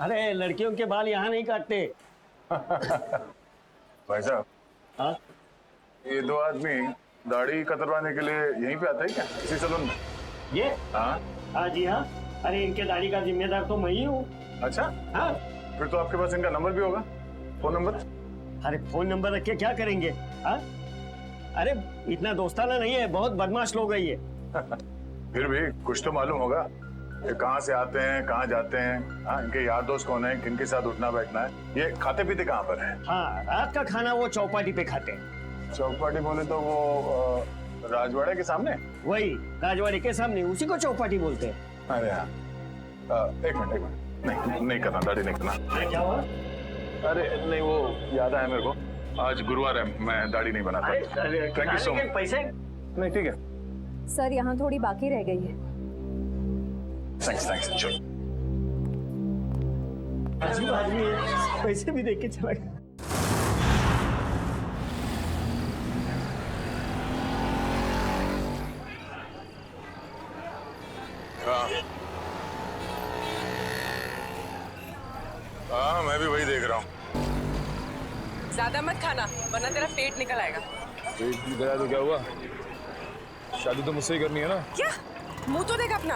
अरे लड़कियों के बाल यहाँ नहीं काटते। भाई साहब, हाँ ये दो आदमी दाढ़ी कतरवाने के लिए यहीं पे आता है क्या, इसी सैलून में? ये हाँ। हाँ जी हाँ। अरे इनके दाढ़ी का जिम्मेदार तो मैं ही हूँ। अच्छा, हाँ। फिर तो आपके पास इनका नंबर भी होगा, फोन नंबर? अरे फोन नंबर रख के क्या करेंगे? हाँ, अरे इतना दोस्ताना नहीं है, बहुत बदमाश लोग है ये। फिर भी कुछ तो मालूम होगा कि कहाँ से आते हैं, कहाँ जाते हैं। हाँ, इनके यार दोस्त कौन है, किनके साथ उठना बैठना है, ये खाते पीते कहाँ पर है? हाँ, रात का खाना वो चौपाटी पे खाते हैं। चौपाटी बोले तो वो राजवाड़े के सामने? वही राजवाड़ी के सामने, उसी को चौपाटी बोलते हैं। अरे हाँ, एक मिनट नहीं नहीं करना, दाढ़ी नहीं करना। अरे क्या हुआ? अरे नहीं, वो याद आया मेरे को, आज गुरुवार है, मैं दाढ़ी नहीं बनाता। Thank you so much. पैसे नहीं ठीक है, सर यहाँ थोड़ी बाकी रह गई है। Thanks thanks. चलो, अजीब आदमी है, पैसे भी देके चला गया। हाँ मैं भी वही देख रहा हूँ। ज्यादा मत खाना वरना तेरा पेट निकल आएगा। पेट की गया तो क्या हुआ? शादी तो मुझसे ही करनी है ना। क्या मुंह तो देख अपना।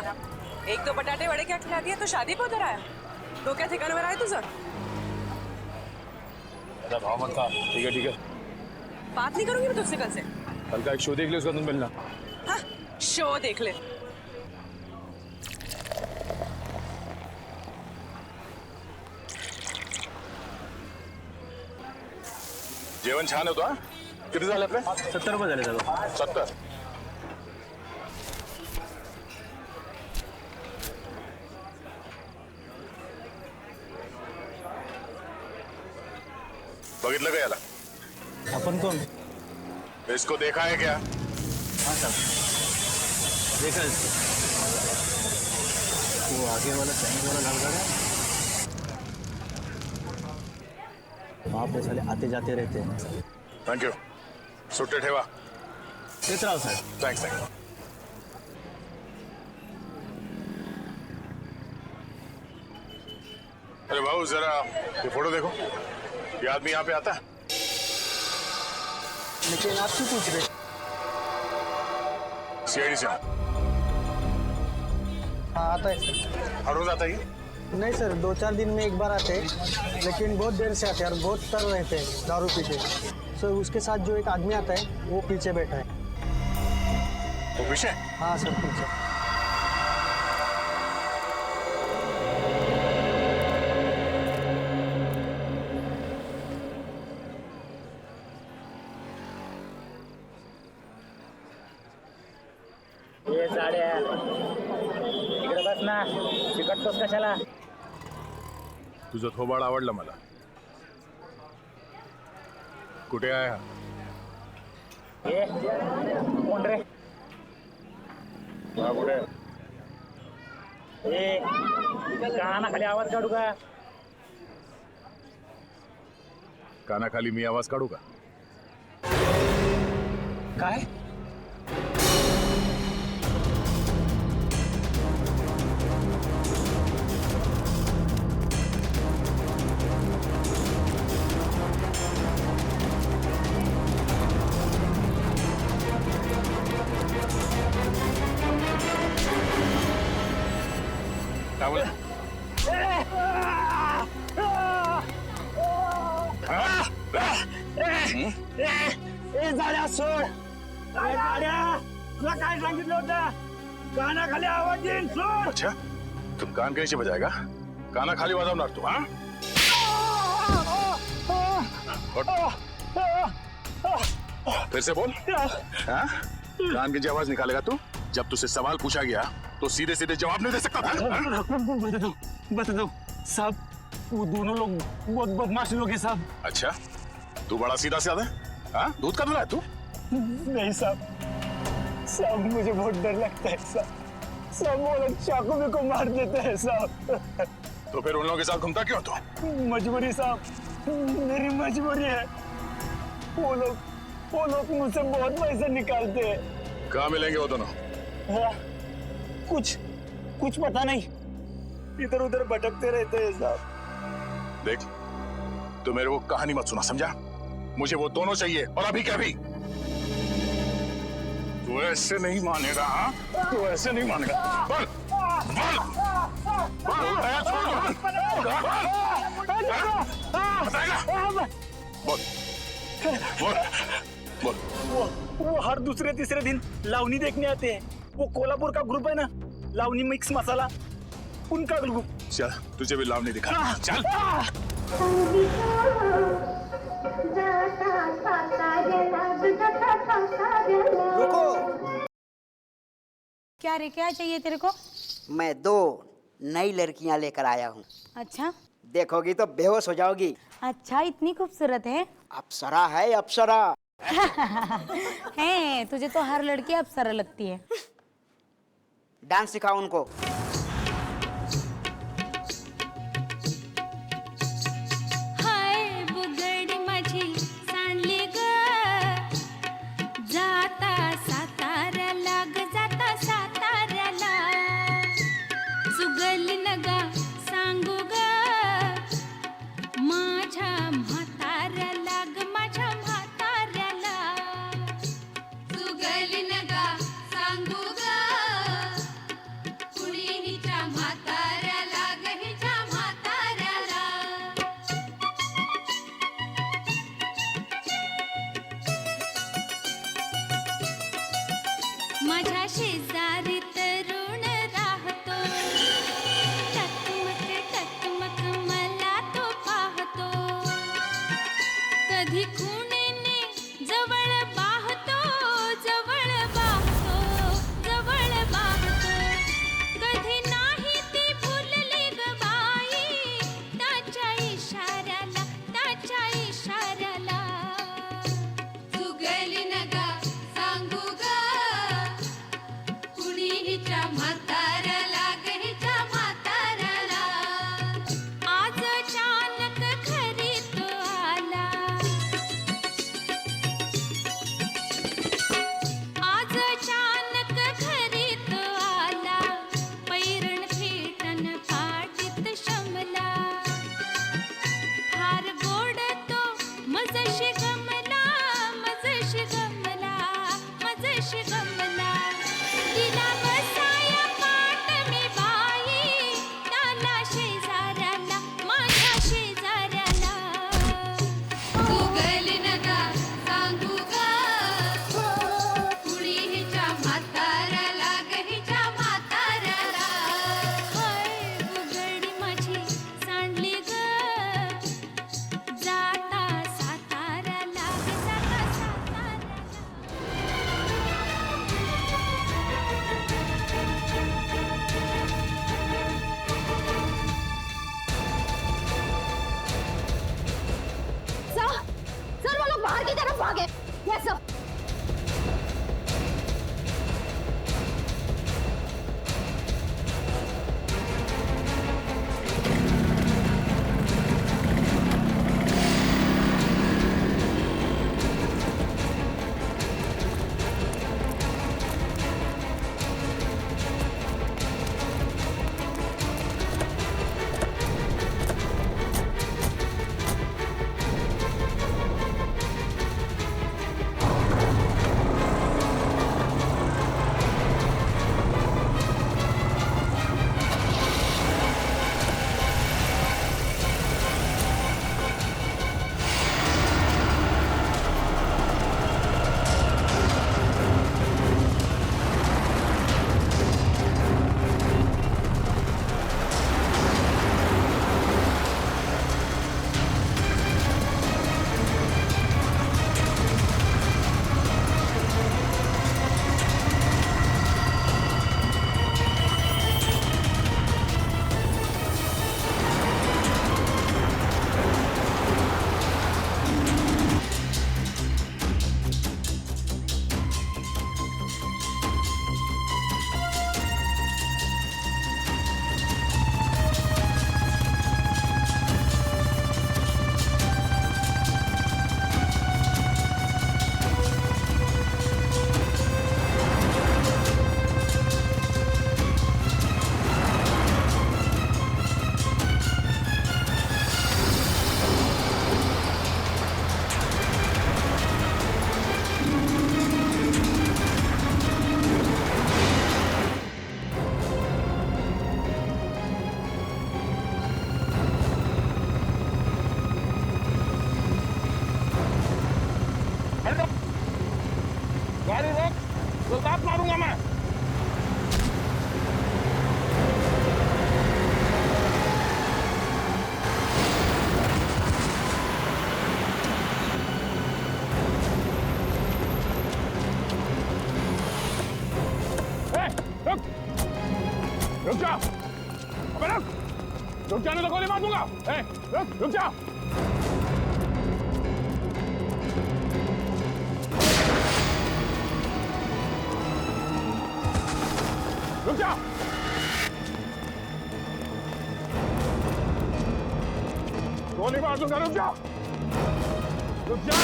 एक दो बटाटे वड़े क्या खिला दिया तो शादी पे उधर आया। तो क्या ठिकाना में रहा है तुझे? ऐसा भाव मत खा। ठीक है बात नहीं करूंगी मैं तुझसे कल से। कल का एक शो देख ले, उसका तुम मिलना। हाँ शो देख ले। जेवण छान होतो. किती झाले आपले? 70 रुपये झाले दादा. 70. बघितलं का याला? अपन कौन? इसको देखा है क्या? हाँ साहब देखा इसको. वो आगे वाला चाइनीज वाला लड़का है, वहाँ पे साले आते जाते रहते हैं. Thank you. सुट्टे ठेवा. देत राव साहेब. Thanks thanks. अरे भाऊ जरा ये फोटो देखो. ये आदमी यहाँ पे आता है? लेकिन आप क्यों पूछ रहे? सीआईडी से हूँ. हाँ आता है सर. हर रोज आता है ये? नहीं सर, 2-4 दिन में एक बार आते हैं, लेकिन बहुत देर से आते हैं और बहुत तर रहते हैं दारू पी के. सर उसके साथ जो एक आदमी आता है वो पीछे बैठा है. वो पीछे? हाँ सर पीछे. ये साड्या इकडे बस ना. चिकटतोस कशाला? तुझं थोबाड आवडलं मला. कुठे आहे हा? ये कोण रे? हा कुठे आहे? ए कानाखाली आवाज काढू का? कानाखाली मी आवाज काढू का? काय? काय बोला? ए झाड्या सोड. ए झाड्या, तुला काय सांगितलं होतं? कानाखाली आवाज येईल, सोड. अच्छा, तू कान कैसे बजाएगा? काना खाली वाजवणार तू? हाँ? फिर से बोल. हाँ? कान की आवाज निकालेगा तू? जब तुझसे सवाल पूछा गया तो सीधे सीधे जवाब नहीं दे सकता था? बता दो साहब, वो दोनों लोग बहुत बदमाश लोग हैं साहब. अच्छा, तू बड़ा सीधा साधा है? हाँ? दूध का दूल्हा है तू? नहीं साहब, साहब मुझे बहुत डर लगता है साहब. सब वो लोग चाकू में को मार देते हैं साहब. तो फिर उन लोगों के साथ घूमता क्यों तू? मजबूरी साहब, मेरी मजबूरी है. वो लोग मुझसे बहुत पैसे निकालते हैं. कहाँ मिलेंगे वो दोनों? हाँ, कुछ पता नहीं, इधर उधर भटकते रहते हैं साहब. देख, तू मेरे को कहानी मत सुना, समझा? मुझे वो दोनों चाहिए, और अभी क्या भी। तू ऐसे नहीं मानेगा, हाँ? तू ऐसे नहीं मानेगा। बोल, बोल, बोल, मैं छोड़ दूँ। बताएगा? बोल, बोल, बोल। वो हर दूसरे तीसरे दिन लावनी देखने आते हैं। वो कोल्हापुर का ग्रुप है ना, लावनी मिक्स मसाला, उनका ग्रुप। चल, तुझे भी लावनी दिखा। चल। रुको। क्या रे, क्या चाहिए तेरे को? मैं 2 नई लड़कियां लेकर आया हूँ। अच्छा देखोगी तो बेहोश हो जाओगी। अच्छा, इतनी खूबसूरत है? अप्सरा है, अप्सरा। है, तुझे तो हर लड़की अप्सरा लगती है। डांस सिखाओ उनको। हाय बुगडी माझी सांडली ग, जाता साताऱ्याला ग, जाता साताऱ्याला, सुगली नगा सांगू ग, माझ्या म्हाताऱ्याला ग, माझ्या म्हाताऱ्याला, सुगली नगा सांगू ग, कुणी हिच्या म्हाताऱ्याला ग, हिच्या म्हाताऱ्याला. माझ्या शेजारी तरुण राहतो, टकमक मला तो पाहतो, कधी खुणेने जवळ बाहतो, जवळ बाहतो, जवळ बाहतो, कधी नाही ती भुलली ग बाई, त्याच्या इशाऱ्याला, त्याच्या इशाऱ्याला, सुगली नगा सांगू ग, कुणी हिच्या म्हाताऱ्याला ग, हिच्या म्हाताऱ्याला. आज अचानक घरी तो आला, आज अचानक घरी तो आला, पैरण फेटन पाटीत शमला, फार गोड तो मजशी गमला, मजशी गमला, मजशी गमला, तिला बसाया रुक जा, अबे रुक, रुक जाने तो गोली मार दूंगा। ए, रुक जा। रुक जा। गोली मार दूंगा, रुक जा। रुक जा।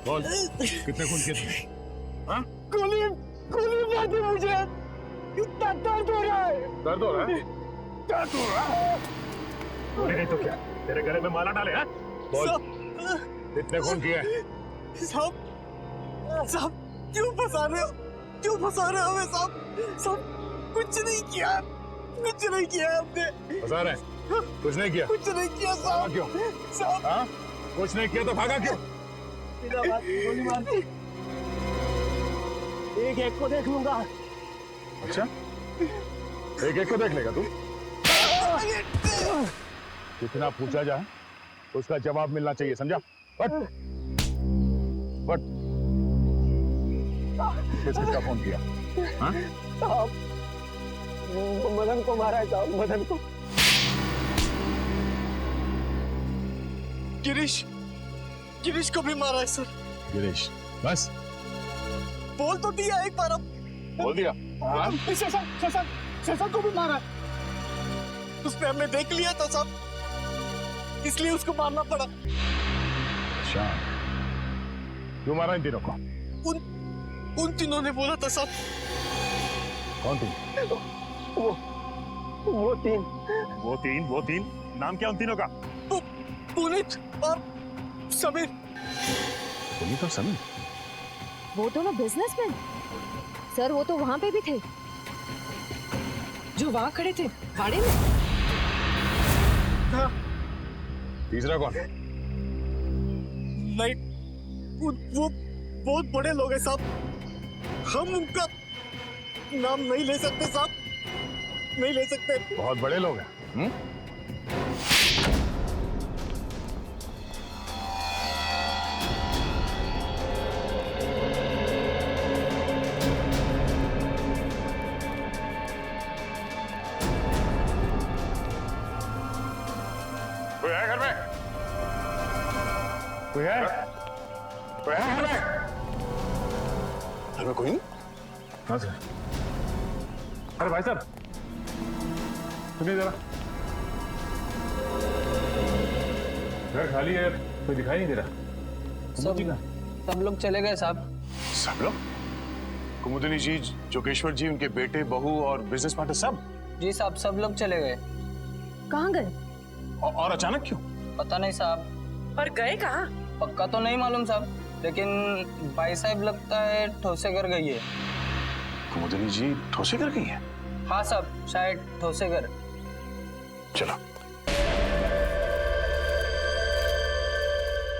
बोल, कितने खून किए थे? हाँ? गोली मार दी मुझे, इतना दर्द हो रहा है। दर्द हो रहा है? दर्द हो रहा है। गोली नहीं तो क्या? तेरे गले में माला डाले हैं? बोल, कितने खून किए? साहब क्यों फंसा रहे हो हमें साहब? कुछ नहीं किया हमने। फंसा रहे हैं? कुछ नहीं किया? कुछ नहीं किया साहब। क्यों? साहब हाँ? कुछ नहीं किया तो भागा क्यों? गोली मार दी। एक को देख लूंगा। अच्छा, एक को देख लेगा तू? जितना पूछा जाए उसका जवाब मिलना चाहिए, समझा? बट किसका फोन किया? हाँ? साहब मदन को मारा है साहब, मदन को। गिरीश को भी मारा है सर। गिरीश, बस बोल तो दिया एक बार, अब बोल दिया। हाँ? शशा को भी मारा है। उसने हमें देख लिया था साहब, इसलिए उसको मारना पड़ा। अच्छा, क्यों मारा इन तीनों को? उन तीनों ने बोला था साहब। कौन तीन? वो तीन नाम क्या उन तीनों का? पुनीत और समीर। पुनीत और समीर? वो दोनों बिजनेसमैन। सर वो तो वहां पे भी थे, जो वहां खड़े थे गाड़ी में। हाँ। तीसरा कौन? नहीं, वो बहुत बड़े लोग हैं साहब, हम उनका नाम नहीं ले सकते साहब, नहीं ले सकते। बहुत बड़े लोग हैं। कोई है घर में? कोई है? कोई है घर में? घर में कोई नहीं? हाँ सर। अरे भाई साहब, सुनिए जरा, घर खाली है, कोई दिखाई नहीं दे रहा। सब लोग चले गए साहब। सब लोग? कुमुदिनी जी, जोगेश्वर जी, उनके बेटे, बहू और बिजनेस पार्टनर सब? जी साहब, सब लोग चले गए। कहाँ गए? और अचानक क्यों? पता नहीं साहब। और गए कहाँ? पक्का तो नहीं मालूम साहब, लेकिन भाई साहब लगता है ठोसेगर गई है। कुमुदिनी जी ठोसेगर गई है? हाँ साहब, शायद ठोसेगर। चलो,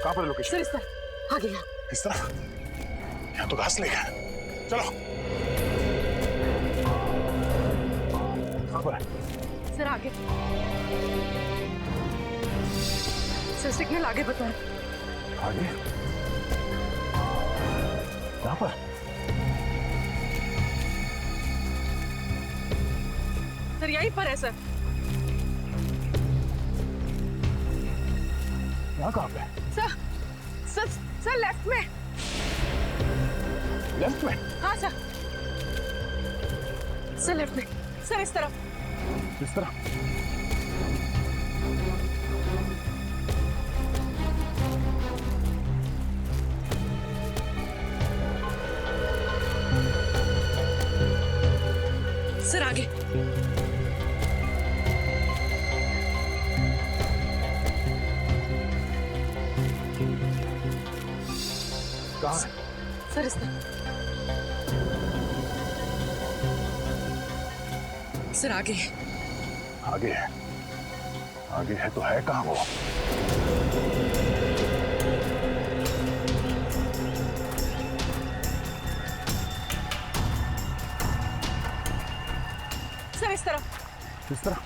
कहाँ पर लोकेशन? सर इस तरह आगे यहाँ। इस तरफ? यहाँ तो घास लेगा। चलो, कहाँ पर है? सर आगे, सर सिग्नल आगे बताएं। आगे? यहाँ पर? सर यहीं पर है सर। यहाँ कहाँ पे? सर सर सर लेफ्ट में। लेफ्ट में? हाँ सर, सर लेफ्ट में। सर इस तरफ। इस तरह? सर आगे। कहाँ है? सर इस तरफ। सर आगे। आगे है? आगे है तो है कहाँ वो? सर इस तरफ। इस तरह?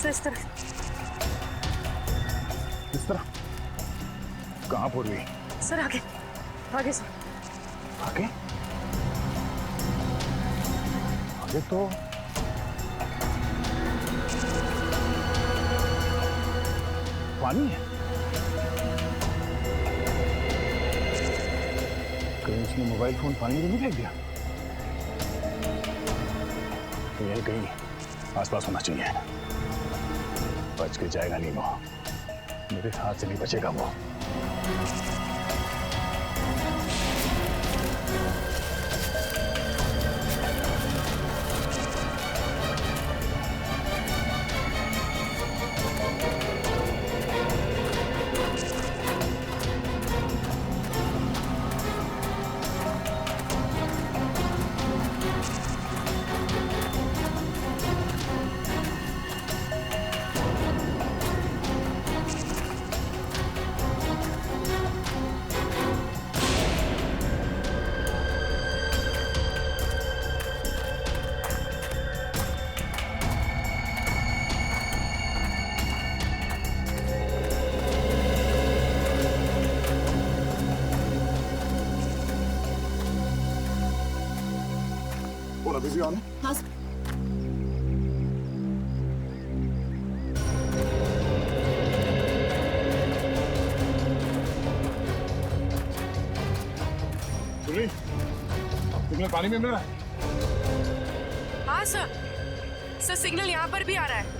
इस तरह इस तरह कहाँ पूर्वी? सर आगे आगे सर। आगे आगे तो पानी है। कहीं उसने मोबाइल फोन पानी में नहीं फेंक दिया? तो यही कहीं आसपास होना चाहिए। बच के जाएगा नहीं वो, मेरे हाथ से नहीं बचेगा वो। फोन अभी भी ऑन है? हाँ सुनी, सिग्नल पानी में मिल रहा है? हाँ सर, सर सिग्नल यहाँ पर भी आ रहा है।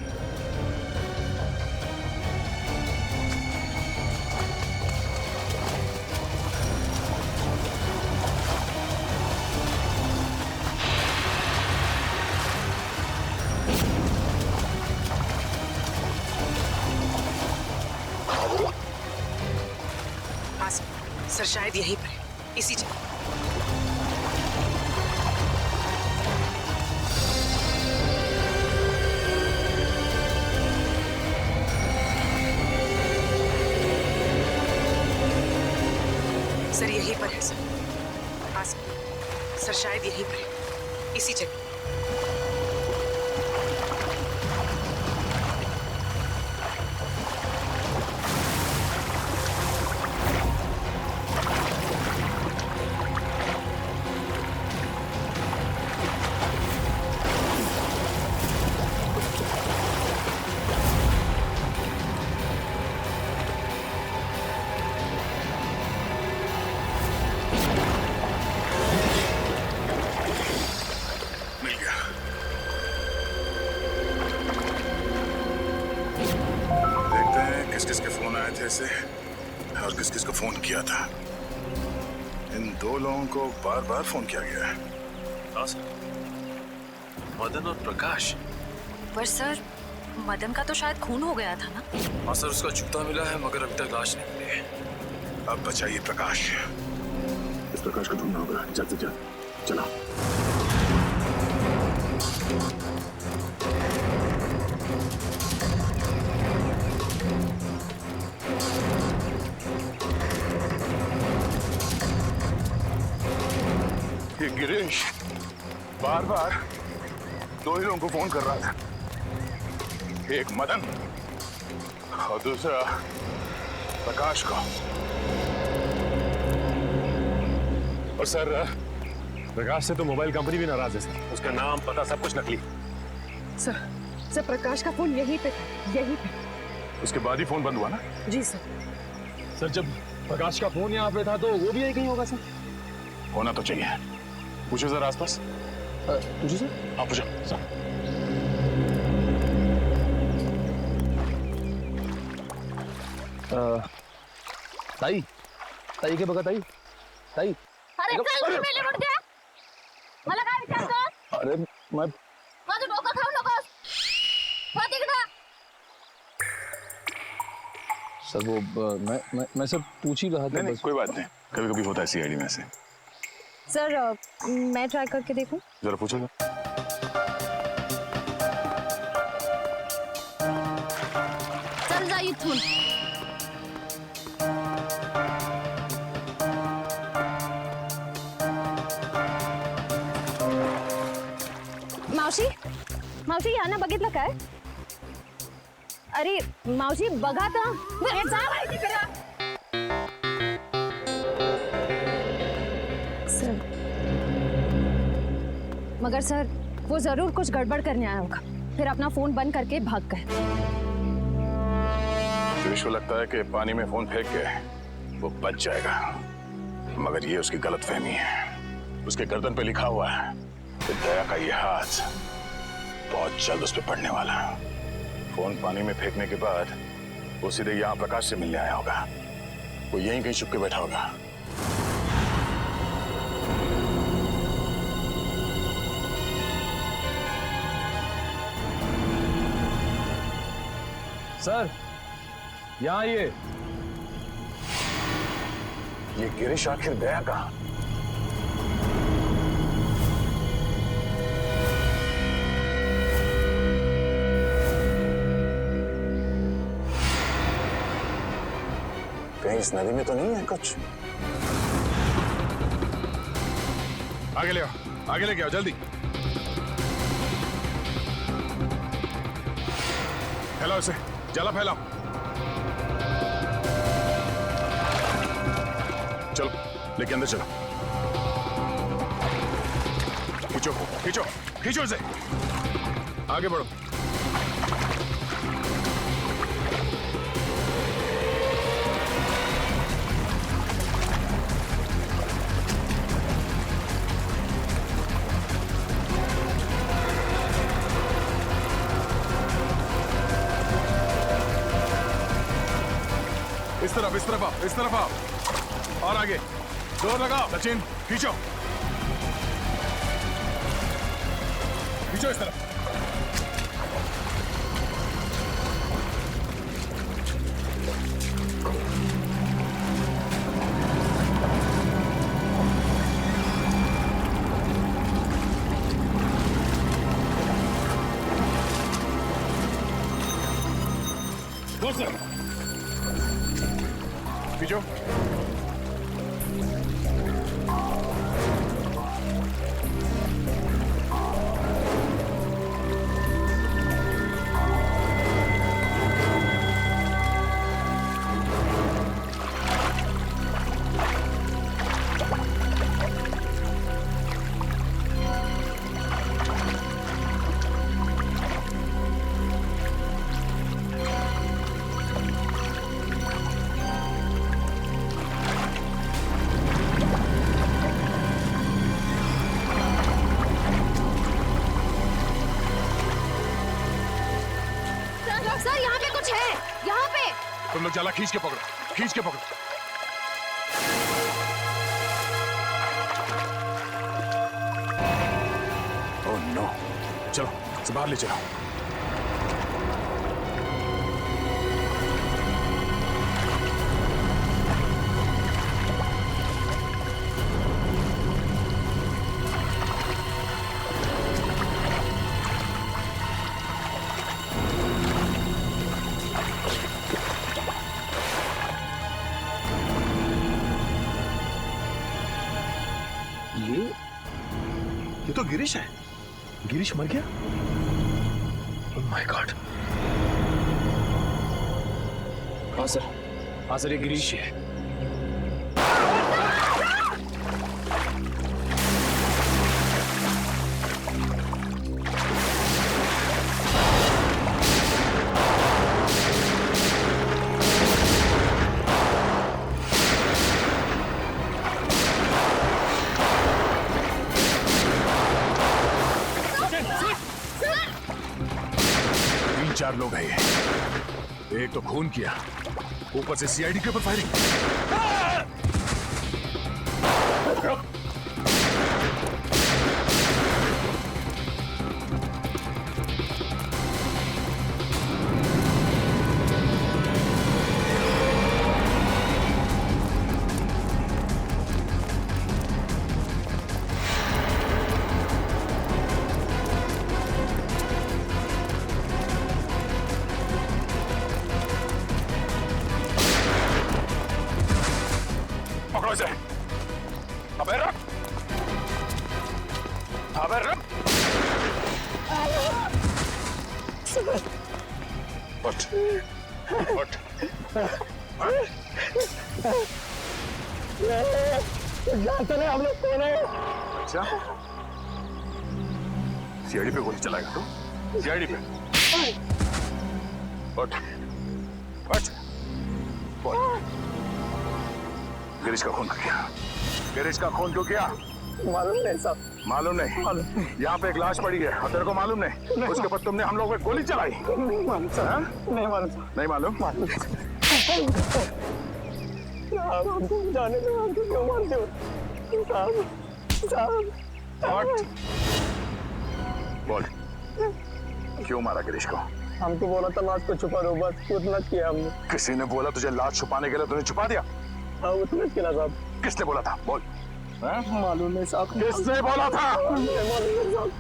हाँ सर शायद यहीं पर है, इसी जगह। सर यहीं पर है सर। हाँ सर शायद यहीं पर है, इसी जगह। मिल गया। देखते हैं किस किस के फोन आए थे इसे और किस किस को फोन किया था। इन दो लोगों को बार बार फोन किया गया है। हाँ सर, मदन और प्रकाश। पर सर मदन का तो शायद खून हो गया था ना। हाँ सर, उसका जूता मिला है मगर अभी तक लाश नहीं मिली है। अब बचाइए प्रकाश। इस प्रकाश को ढूंढना होगा जल्द से जल्द। चलो। ये गिरीश बार बार दो ही लोगों को फोन कर रहा था, एक मदन और दूसरा प्रकाश को। और सर प्रकाश से तो मोबाइल कंपनी भी नाराज है सर। उसका नाम पता सब कुछ नकली। सर प्रकाश का फोन यहीं पे था, यहीं पे। उसके बाद ही फोन बंद हुआ ना? जी सर। सर जब प्रकाश का फोन यहाँ पे था तो वो भी यही कहीं होगा सर। होना तो चाहिए। पूछो जरा आसपास। पूछो सर। हाँ पूछो सर। ताई ताई के बघा ताई ताई। अरे चल मेले मुड़ गया. मला काय विचारतो? अरे मैं माझं डोकं खाऊ नकोस. हो तिकडं. सर वो मैं सब पूछ ही रहा था। नहीं कोई बात नहीं, कभी कभी होता है सीआईडी में से। सर मैं ट्राई करके देखूं? जरा पूछो ना। चल जा इथून. मावशी मावशी यानं बघितलं काय? अरे मावशी बघा तर सर, मगर सर वो जरूर कुछ गड़बड़ करने आया होगा, फिर अपना फोन बंद करके भाग गए। गिरीश को लगता है कि पानी में फोन फेंक के वो बच जाएगा, मगर ये उसकी गलतफहमी है। उसके गर्दन पे लिखा हुआ है कि दया का ये हाथ बहुत जल्द उस पर पड़ने वाला है। फोन पानी में फेंकने के बाद वो सीधे यहाँ प्रकाश से मिलने आया होगा। वो यहीं कहीं छुप के बैठा होगा। सर, यहाँ ये गिरीश आखिर गया कहाँ? कहीं इस नदी में तो नहीं है कुछ? आगे ले आओ, आगे लेके आओ जल्दी। फैलाओ इसे, जला फैलाओ। चलो लेके अंदर चलो। खींचो खींचो खींचो इसे, आगे बढ़ो। इस तरफ आओ और आगे जोर लगाओ। सचिन खींचो खींचो इस तरफ। खींचो। सर यहाँ पे कुछ है, यहाँ पे। तुम लोग जाला खींच के पकड़ो, खींच के पकड़ो। ओह नो, चलो इसे बाहर ले चलो। ये तो गिरीश है। गिरीश मर गया? Oh my God. हाँ सर ये गिरीश है। चार लोग हैं ये। एक तो खून किया, ऊपर से सीआईडी के ऊपर फायरिंग। उठ उठ जानते नहीं हम लोग कौन है। अच्छा सीआईडी पे गोली चलाएगा तू? सीआईडी पे उठ उठ बोल गिरीश का खून क्यों किया? गिरीश का खून क्यों किया? मालूम नहीं साहब। मालूम नहीं? यहाँ पे एक लाश पड़ी है और तेरे को मालूम नहीं? उसके ऊपर तुमने हम लोगों पे गोली चलाई? नहीं मालूम साहब। नहीं मालूम साहब। नहीं मालूम? साहब हमको जाने दो, हमको क्यों मारते हो साहब? साहब उठ बोल क्यों मारा गिरीश को? हमको बोला था लाश को छुपा दो, बस उतना किया हमने। किसी ने बोला तुझे लाश छुपाने के लिए, तूने छुपा दिया? हाँ उतना किया साहब। किसने बोला था? बोल। मालूम नहीं साहब। किसने बोला था? मालूम नहीं साहब।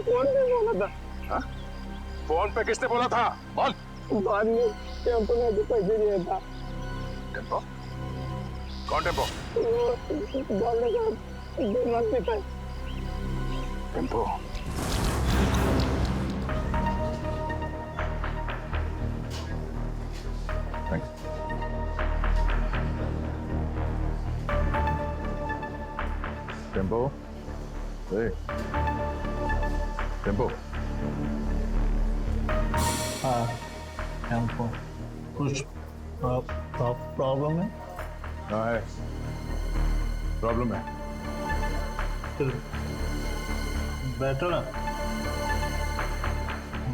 कौन ने बोला था? हाँ? फोन पे किसने बोला था? बोल। बाद में टेम्पो ने भी पैसे दिया था। टेम्पो? कौन टेम्पो? बोलने का दिमाग में था। टेम्पो? टेम्पो? टेम्पो? हाँ टेम्पो। कुछ प्रॉब्लम है? हाँ है, प्रॉब्लम है। फिर बैठो ना,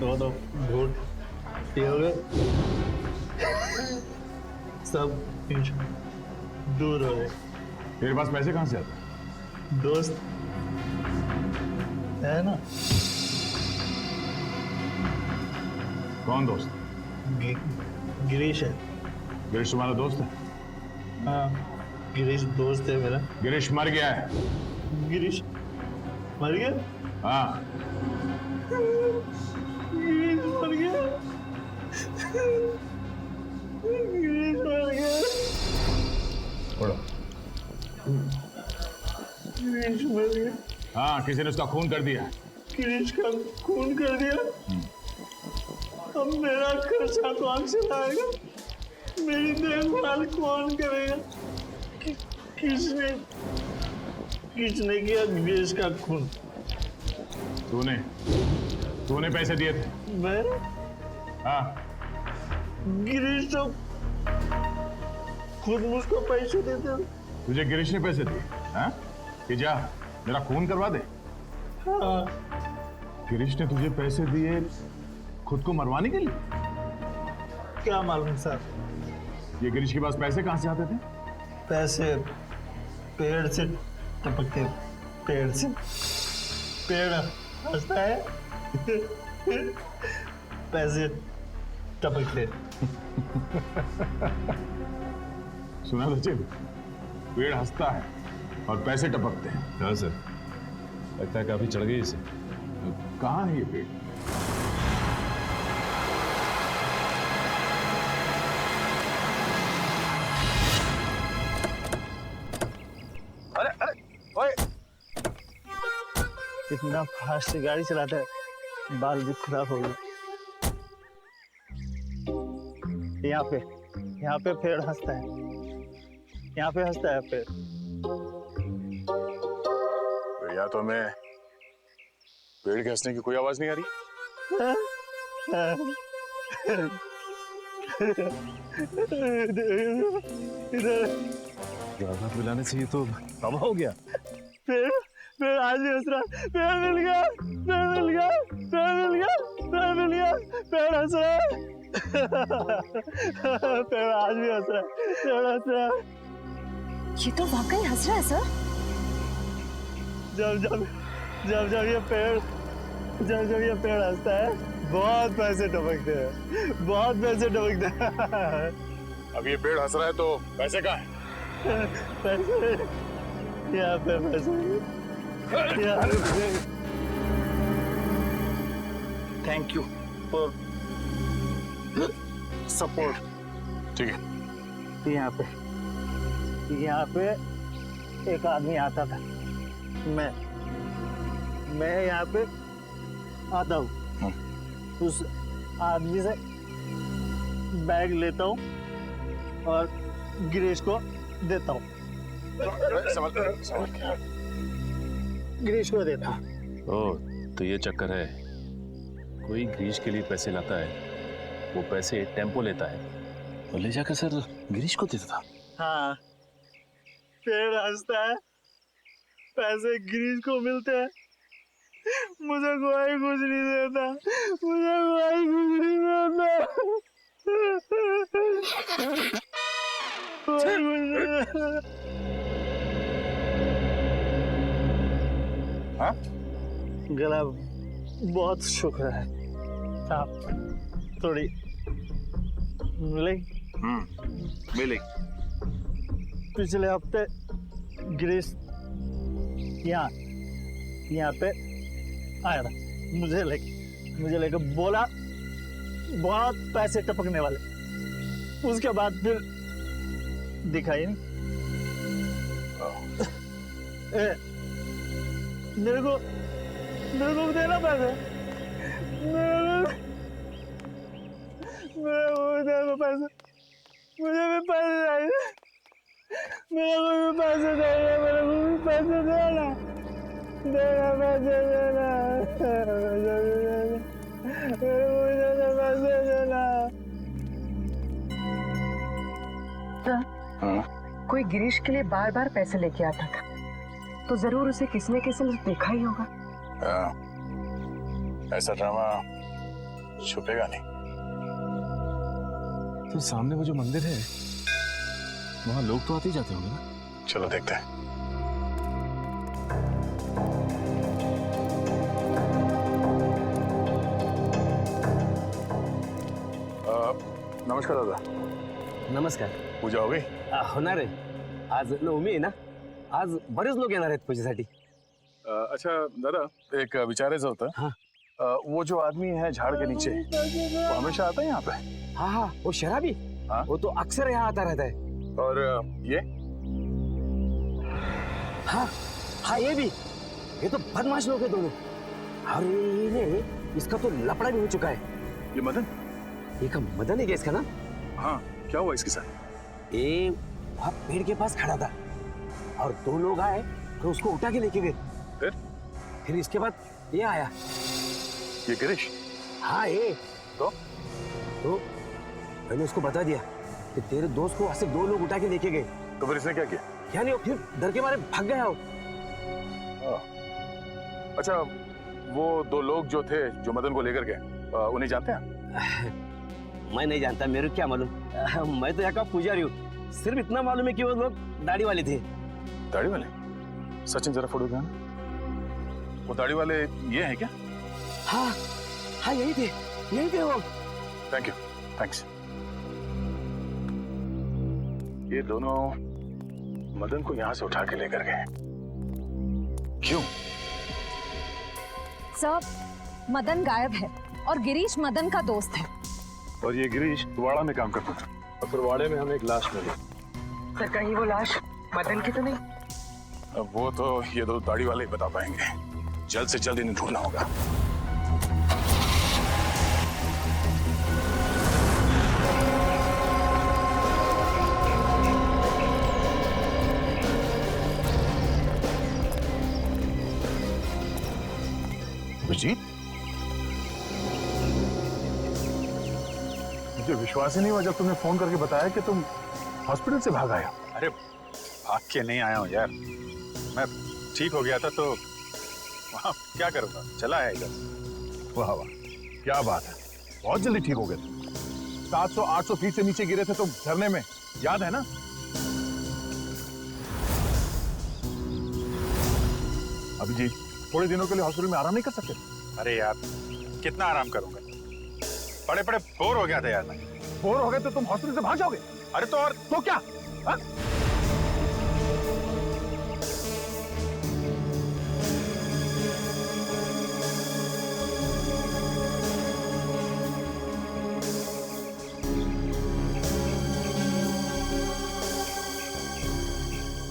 दो घूट पियोगे, सब टेंशन दूर हो गए। तेरे पास पैसे कहाँ से आते? दोस्त है ना। कौन दोस्त? गिरीश है। गिरीश तुम्हारा दोस्त है? हाँ गिरीश दोस्त है मेरा। गिरीश मर गया है। गिरीश मर गया? हाँ गिरीश मर गया। गिरीश मर गया। छोड़ो। गिरीश मर गया। हाँ किसी ने उसका खून कर दिया। गिरीश का खून कर दिया। अब मेरा खर्चा कौन चलाएगा? मेरी देखभाल कौन करेगा? किसने किया गिरीश का खून? तूने पैसे दिए थे? मैं? हाँ गिरीश तो खुद मुझको पैसे देते। तुझे गिरीश ने पैसे दिए? हाँ कि जा मेरा खून करवा दे। हाँ गिरीश ने तुझे पैसे दिए खुद को मरवाने के लिए? क्या मालूम सर। ये गिरीश के पास पैसे कहाँ से आते थे? पैसे पेड़ से टपकते। पेड़ से पेड़ हंसता है पैसे टपकते। सुना था चिब, पेड़ हंसता है और पैसे टपकते हैं। हाँ सर, लगता है काफी चढ़ गई इसे। कहाँ है ये पेड़? अरे अरे ओए इतना फास्ट गाड़ी चलाता है, बाल भी खराब हो गए। यहाँ पे पेड़ हंसता है। यहाँ पे हंसता है पेड़। तो या तो मैं पेड़ के हंसने की कोई आवाज नहीं आ रही। ज्यादा पिलाने से ये तो तबाह हो गया। पेड़ आज भी हंस रहा है। पेड़ मिल गया, पेड़ मिल गया, पेड़ मिल गया, पेड़ मिल गया, पेड़ हंस रहा है। पेड़ आज भी हंस रहा है, पेड़ हंस रहा है। ये तो वाकई हंस रहा है सर। जब ये पेड़ हंसता है, बहुत पैसे टपकते हैं, बहुत पैसे टपकते हैं। अब ये पेड़ हंस रहा है तो पैसे कहाँ है? पैसे यहाँ पे, पैसे थैंक यू फॉर सपोर्ट। ठीक है। यहाँ पे एक आदमी आता था। मैं यहाँ पे आता हूँ। उस आदमी से बैग लेता हूँ और गिरीश को देता हूँ। गिरीश को देता हूँ। ओह, तो ये चक्कर है। कोई गिरीश के लिए पैसे लाता है, वो पैसे टेम्पो लेता है और ले जाकर सर गिरीश को देता था। हाँ, फिर हंसता है, पैसे गिरीश को मिलते हैं, मुझे कोई कुछ नहीं देता, मुझे कोई कुछ नहीं देता, कोई कुछ नहीं देता। हाँ? गला बहुत शुक्र है। आप थोड़ी मिलेगी? मिलेगी। पिछले हफ्ते गिरीश यहाँ पे आया था, मुझे लेके बोला बहुत पैसे टपकने वाले। उसके बाद फिर दिखाई नहीं। मेरे को देना पैसे, मेरे को पैसे, मुझे भी पैसे चाहिए, मेरे को भी पैसे चाहिए, मेरे को भी पैसे देना, पैसे देना, पैसे देना। कोई गिरीश के लिए बार बार पैसे लेके आता था, तो जरूर उसे किसी न किसी ने देखा ही होगा। ऐसा ड्रामा छुपेगा नहीं। तो सामने वो जो मंदिर है, वहाँ लोग तो आते ही जाते होंगे ना? चलो देखते हैं। नमस्कार दादा। नमस्कार। पूजा हो गई? होणार आहे, आज नवमी आहे ना, आज बरेच लोक येणार आहेत पूजेसाठी। अच्छा दादा, एक विचारायचं होतं। हाँ। वो जो आदमी है झाड़ के नीचे, वो हमेशा आता है यहाँ पे? हाँ हाँ, वो शराबी। हाँ? वो तो अक्सर यहाँ आता रहता है। और ये? हाँ हाँ, ये भी, ये तो बदमाश लोग हैं दोनों। अरे इसका तो लफड़ा भी हो चुका है। ये मदन? ये का मदन है क्या इसका नाम? हाँ, क्या हुआ इसके साथ? ये वहाँ पेड़ के पास खड़ा था और दो लोग आए तो उसको उठा के लेके गए। फिर इसके बाद ये आया। ये गिरीश? हाँ ये तो मैंने उसको बता दिया कि तेरे दोस्त को ऐसे दो लोग उठा के लेके गए। तो फिर इसने क्या किया? क्या नहीं, फिर डर के मारे भाग गया हो। अच्छा, वो दो लोग जो थे जो मदन को लेकर गए, उन्हें जानते हैं? मैं नहीं जानता, मेरे को क्या मालूम। मैं तो यहाँ का पुजारी हूँ। सिर्फ इतना मालूम है कि वो लोग दाढ़ी वाले थे। दाढ़ी वाले? सचिन जरा फोटो देना। वो दाढ़ी वाले ये हैं क्या? हाँ हाँ, यही थे वो। Thank you, thanks. ये दोनों मदन को यहाँ से उठा के लेकर गए, क्यों? सर, मदन गायब है और गिरीश मदन का दोस्त है। और ये गिरीश वाड़ा में काम करता था, और फिर वाड़े में हमें एक लाश मिली। सर, कहीं वो लाश मदन की तो नहीं? अब वो तो ये दो दाढ़ी वाले ही बता पाएंगे। जल्द से जल्द इन्हें ढूंढना होगा। अभिजीत, मुझे विश्वास ही नहीं हुआ जब तुमने फोन करके बताया कि तुम हॉस्पिटल से भाग आए हो। अरे भाग के नहीं आया हूँ यार, मैं ठीक हो गया था तो वहाँ क्या करूँगा, चला आया इधर। वाह वाह, क्या बात है, बहुत जल्दी ठीक हो गए। 700-800 फीट से नीचे गिरे थे तुम झरने में, याद है ना? अभिजीत, थोड़े दिनों के लिए हॉस्पिटल में आराम नहीं कर सकते? अरे यार कितना आराम करूंगा, बड़े बड़े बोर हो गया था यार मैं। बोर हो गए तो तुम हॉस्पिटल से भाग जाओगे? अरे तो और तो क्या? हा?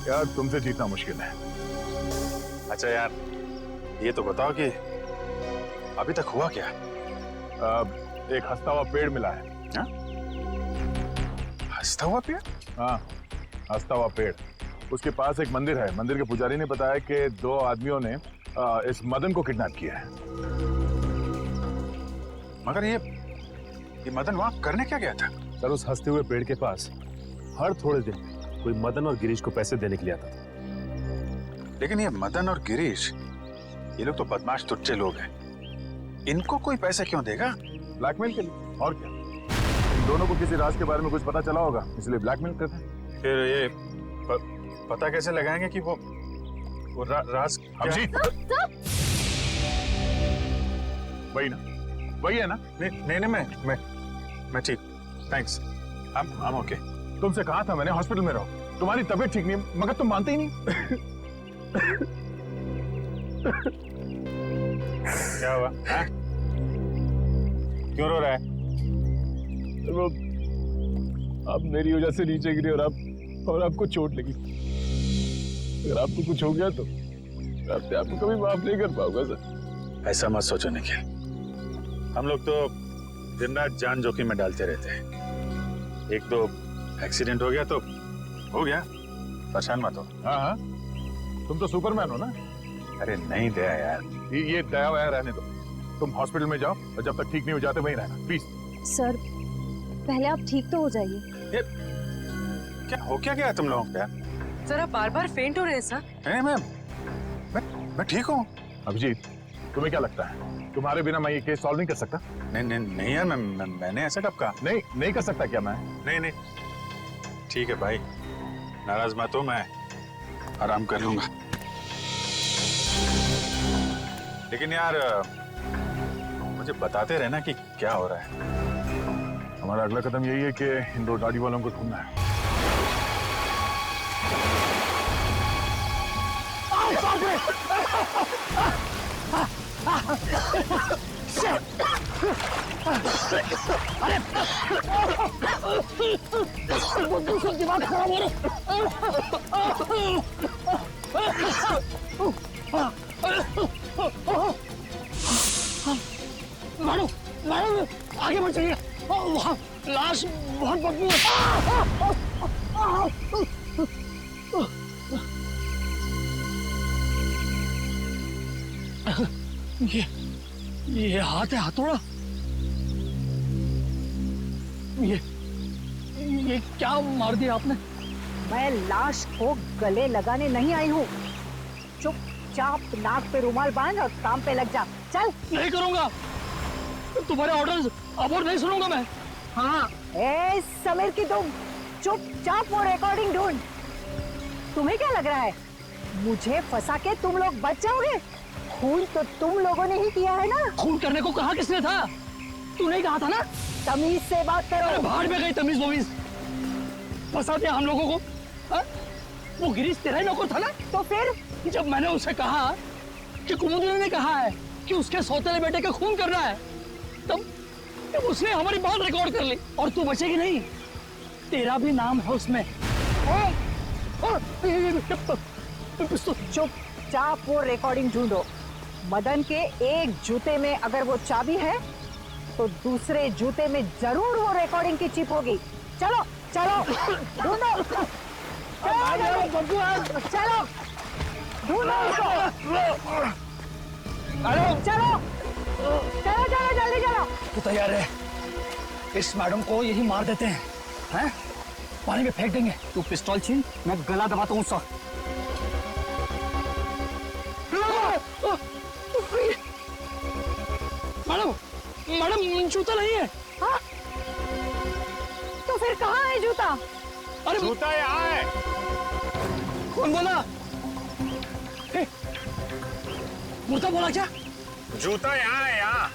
यार तुमसे जीतना मुश्किल है। अच्छा यार, ये तो बताओ कि अभी तक हुआ क्या? एक हंसता हुआ पेड़ मिला है। हा? हंसता हुआ पेड़? हाँ, हंसता हुआ पेड़। उसके पास एक मंदिर है। मंदिर के पुजारी ने बताया कि 2 आदमियों ने इस मदन को किडनैप किया है। मगर ये मदन वहां करने क्या गया था? सर, उस हंसते हुए पेड़ के पास हर थोड़े दिन में कोई मदन और गिरीश को पैसे देने के लिए आता था। लेकिन ये मदन और गिरीश, ये लोग तो बदमाश टुच्चे लोग हैं। इनको कोई पैसे क्यों देगा? ब्लैकमेल के लिए, और क्या। इन दोनों को किसी राज के बारे में कुछ पता चला होगा, इसलिए ब्लैकमेल करते हैं। फिर ये पता कैसे लगाएंगे कि वो राज अभिजीत, वही ना, वही है ना? नहीं, मैं ठीक, थैंक्स, I'm okay। तुमसे कहा था मैंने हॉस्पिटल में रहो, तुम्हारी तबीयत ठीक नहीं है, मगर तुम मानते ही नहीं। क्या हुआ? क्यों रो रहा है? वो आप मेरी वजह से नीचे गिरे और आपको चोट लगी। अगर आपको कुछ हो गया तो मैं आपको कभी माफ नहीं कर पाऊंगा सर। ऐसा मत सोचो निखिल, हम लोग तो दिन रात जान जोखिम में डालते रहते हैं। एक दो एक्सीडेंट हो गया तो हो गया, परेशान मत हो। हाँ, तुम तो सुपरमैन हो ना। अरे नहीं दया यार, ये दया वया रहने दो। तुम हॉस्पिटल में जाओ और जब तक ठीक नहीं हो जाते वहीं रहना, प्लीज। सर, पहले आप ठीक तो हो जाइए। क्या हो क्या गया तुम लोगों को? जरा बार बार फेंट हो रहे हैं सर। नहीं मैं ठीक हूँ। अभिजीत, तुम्हें क्या लगता है तुम्हारे बिना मैं ये केस सॉल्व नहीं कर सकता? नहीं यार, मैंने ऐसा कब कहा? नहीं कर सकता क्या मैं? नहीं, ठीक है भाई, नाराज मत हो, मैं आराम कर लूंगा। लेकिन यार मुझे बताते रहना कि क्या हो रहा है। हमारा अगला कदम यही है कि इन 2 गाड़ी वालों को ढूंढना है। दिमाग खराब हो मारो आगे बढ़ जाइए, वहाँ लाश बहुत बदबू है। ये हाथ है, हथौड़ा। ये क्या मार दिया आपने? मैं लाश को गले लगाने नहीं आई हूँ। चुपचाप नाक पे रुमाल बांध और काम पे लग जा। चल। नहीं करूंगा, तुम्हारे ऑर्डर्स अब और नहीं सुनूंगा मैं। हाँ, ए समीर की तुम चुपचाप वो रिकॉर्डिंग ढूंढ। तुम्हें क्या लग रहा है मुझे फंसा के तुम लोग बच जाओगे? खून तो तुम लोगों ने ही किया है ना। खून करने को कहा किसने था? तूने कहा था ना। तमीज से बात करो। भाड़ में गई तमीज वमीज, फंसा दिया हम लोगों को। हा? वो गिरीश तेरा ही नौकर था ना। तो फिर जब मैंने उसे कहा कि कुमुदनी ने कहा है कि उसके सौतेले बेटे का खून करना है, तब उसने हमारी बात रिकॉर्ड कर ली। और तू बचेगी नहीं, तेरा भी नाम है उसमें। चुपचाप वो रिकॉर्डिंग ढूंढो। मदन के एक जूते में अगर वो चाबी है तो दूसरे जूते में जरूर वो रिकॉर्डिंग की चिप होगी। चलो चलो ढूंढो, चलो ढूंढो उसको। चलो जल्दी चलो। तू तैयार है? इस मैडम को यही मार देते हैं, हैं? पानी में फेंक देंगे। तू पिस्तौल छीन, मैं गला दबाता हूँ उसका। मैडम जूता नहीं है। हाँ? तो फिर कहाँ है जूता? अरे जूता यहाँ है। कौन बोला? मुर्दा बोला क्या? जूता यहाँ है, यहाँ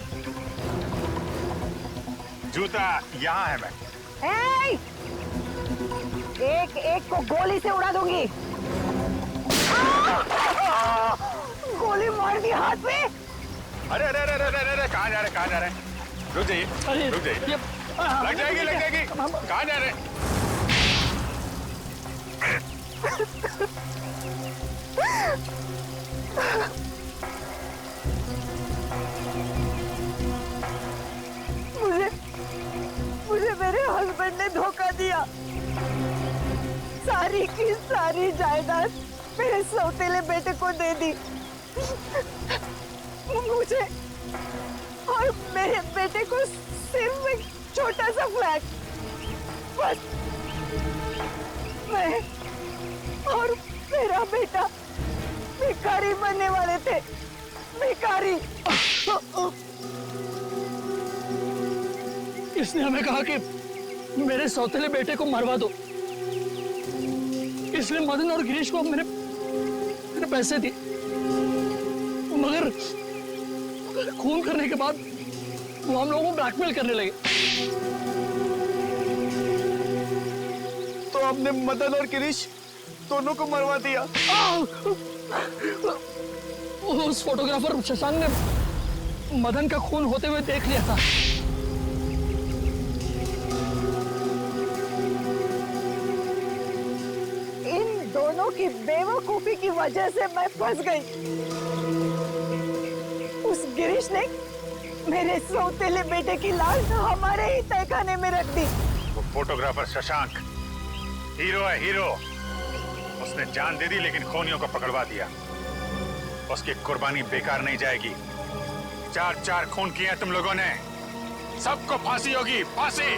जूता यहाँ है। मैं एक एक को गोली से उड़ा दूंगी। गोली मार दी हाथ में। अरे अरे अरे अरे अरे कहाँ जा रहे? रुक जाइए, रुक जाइए। लग जाएगी। कहाँ जा रहे? मुझे मेरे हस्बैंड ने धोखा दिया। सारी की सारी जायदाद मेरे सौतेले बेटे को दे दी। मुझे और मेरे बेटे को सिर्फ एक छोटा सा फ्लैट, बस। मैं और मेरा बेटा भिखारी बनने वाले थे, भिखारी। इसने हमें कहा कि मेरे सौतेले बेटे को मरवा दो, इसलिए मदन और गिरीश को मैंने पैसे दिए, मगर खून करने के बाद वो हम लोगों को ब्लैकमेल करने लगे। तो आपने मदन और गिरीश दोनों को मरवा दिया। उस फोटोग्राफर शशांक ने मदन का खून होते हुए देख लिया था। इन दोनों की बेवकूफी की वजह से मैं फंस गई। उस गिरीश ने मेरे सौतेले बेटे की लाश हमारे ही तहखाने में रख दी। वो फोटोग्राफर शशांक हीरो है, हीरो। उसने जान दे दी लेकिन खूनियों को पकड़वा दिया। उसकी कुर्बानी बेकार नहीं जाएगी। 4-4 खून किए तुम लोगों ने, सबको फांसी होगी, फांसी।